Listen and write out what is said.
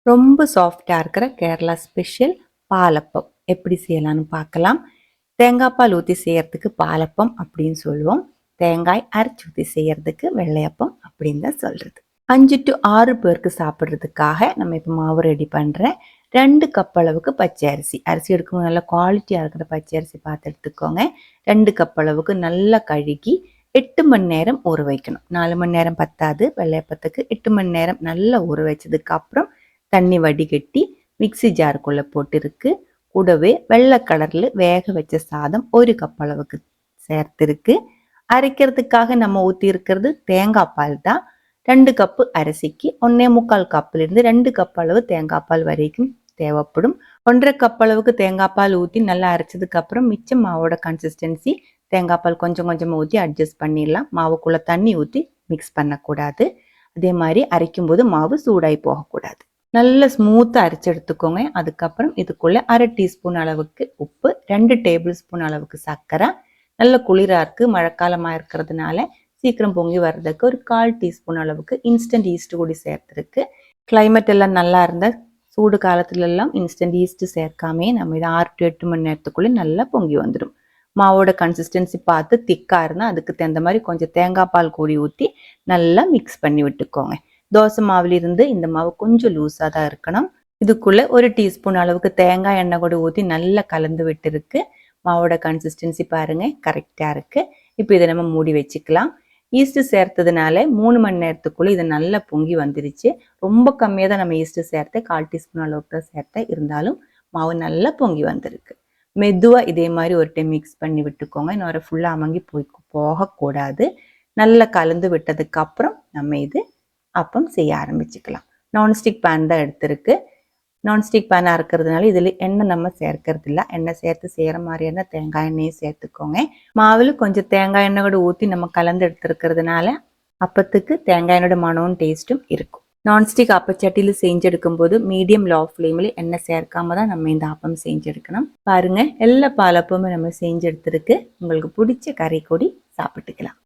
ரொம்ப சாஃப்டாக இருக்கிற கேரளா ஸ்பெஷல் பாலப்பம் எப்படி செய்யலான்னு பார்க்கலாம். தேங்காய் பால் ஊற்றி செய்யறதுக்கு பாலப்பம் அப்படின்னு சொல்லுவோம். தேங்காய் அரைச்சி ஊற்றி செய்யறதுக்கு வெள்ளையப்பம் அப்படின்னு தான் சொல்கிறது. 5 to 6 பேருக்கு சாப்பிட்றதுக்காக நம்ம இப்போ மாவு ரெடி பண்ணுறேன். 2 கப் அளவுக்கு பச்சை அரிசி எடுக்கும்போது நல்லா குவாலிட்டியாக இருக்கிற பச்சை அரிசி பார்த்து எடுத்துக்கோங்க. 2 கப் அளவுக்கு நல்லா கழுகி 8 மணி நேரம் ஊற வைக்கணும். 4 மணி நேரம் பத்தாது. வெள்ளையப்பத்துக்கு 8 மணி நேரம் நல்லா ஊற வச்சதுக்கு அப்புறம் தண்ணி வடிகட்டி மிக்சி ஜாருக்குள்ளே போட்டிருக்கு. கூடவே வெள்ளை கலரில் வேக வச்ச சாதம் 1 கப் அளவுக்கு சேர்த்துருக்கு. அரைக்கிறதுக்காக நம்ம ஊற்றி இருக்கிறது தேங்காய் பால் தான். 2 கப்பு அரிசிக்கு 1.25 கப்பிலிருந்து 2 கப் அளவு தேங்காய் பால் வரைக்கும் தேவைப்படும். 1.5 கப் அளவுக்கு தேங்காய் பால் ஊற்றி நல்லா அரைச்சதுக்கு அப்புறம் மிச்சம் மாவோட கன்சிஸ்டன்சி தேங்காய் பால் கொஞ்சம் கொஞ்சமாக ஊற்றி அட்ஜஸ்ட் பண்ணிடலாம். மாவுக்குள்ளே தண்ணி ஊற்றி மிக்ஸ் பண்ணக்கூடாது. அதே மாதிரி அரைக்கும்போது மாவு சூடாகி போகக்கூடாது. நல்ல ஸ்மூத்தாக அரைச்சி எடுத்துக்கோங்க. அதுக்கப்புறம் இதுக்குள்ளே 1/2 டீஸ்பூன் அளவுக்கு உப்பு, 2 டேபிள் ஸ்பூன் அளவுக்கு சர்க்கரை. நல்ல குளிராக இருக்குது, மழைக்காலமாக இருக்கிறதுனால சீக்கிரம் பொங்கி வர்றதுக்கு ஒரு 1/4 டீஸ்பூன் அளவுக்கு இன்ஸ்டன்ட் ஈஸ்ட் கூடி சேர்த்துருக்கு. கிளைமேட் எல்லாம் நல்லா இருந்தால் சூடு காலத்துலலாம் இன்ஸ்டன்ட் ஈஸ்ட் சேர்க்காமே நம்ம இதை 6 to 8 மணி நேரத்துக்குள்ளே நல்லா பொங்கி வந்துடும். மாவோட கன்சிஸ்டன்சி பார்த்து திக்காக இருந்தால் அதுக்கு தகுந்த மாதிரி கொஞ்சம் தேங்காய் பால் கூடி ஊற்றி நல்லா மிக்ஸ் பண்ணி விட்டுக்கோங்க. தோசை மாவுலிருந்து இந்த மாவு கொஞ்சம் லூஸாக தான் இருக்கணும். இதுக்குள்ளே 1 டீஸ்பூன் அளவுக்கு தேங்காய் எண்ணெய் கூட ஊற்றி நல்லா கலந்து விட்டுருக்கு. மாவோட கன்சிஸ்டன்சி பாருங்கள் கரெக்டாக இருக்குது. இப்போ இதை நம்ம மூடி வச்சுக்கலாம். ஈஸ்ட்டு சேர்த்ததுனால 3 மணி நேரத்துக்குள்ளே இதை நல்லா பொங்கி வந்துருச்சு. ரொம்ப கம்மியாக தான் நம்ம ஈஸ்ட்டு சேர்த்தேன், 1/4 டீஸ்பூன் அளவுக்கு தான் சேர்த்தேன். இருந்தாலும் மாவு நல்லா பொங்கி வந்திருக்கு. மெதுவாக இதே மாதிரி ஒரு டைம் மிக்ஸ் பண்ணி விட்டுக்கோங்க. இன்னொரு ஃபுல்லாக அமங்கி போகக்கூடாது. நல்லா கலந்து விட்டதுக்கப்புறம் நம்ம இது அப்பம் செய்ய ஆரம்பிச்சுக்கலாம். நான்ஸ்டிக் பேன் தான் எடுத்திருக்கு. நான்ஸ்டிக் பேனாக இருக்கிறதுனால இதில் எண்ணெய் நம்ம சேர்க்கறது இல்லை. எண்ணெய் சேர்த்து செய்கிற மாதிரி இருந்தால் தேங்காய் எண்ணெயும் சேர்த்துக்கோங்க. மாவில் கொஞ்சம் தேங்காய் எண்ணெய் கூட ஊற்றி நம்ம கலந்து எடுத்துருக்கிறதுனால அப்பத்துக்கு தேங்காய் எண்ணெயோட மனமும் டேஸ்ட்டும் இருக்கும். நான்ஸ்டிக் அப்பச்சட்டியில் செஞ்செடுக்கும் போது மீடியம் லோ ஃப்ளேமில் எண்ணெய் சேர்க்காம தான் நம்ம இந்த அப்பம் செஞ்செடுக்கணும். பாருங்கள், எல்லா பாலப்பமும் நம்ம செஞ்செடுத்துருக்கு. உங்களுக்கு பிடிச்ச கறி கொடி சாப்பிட்டுக்கலாம்.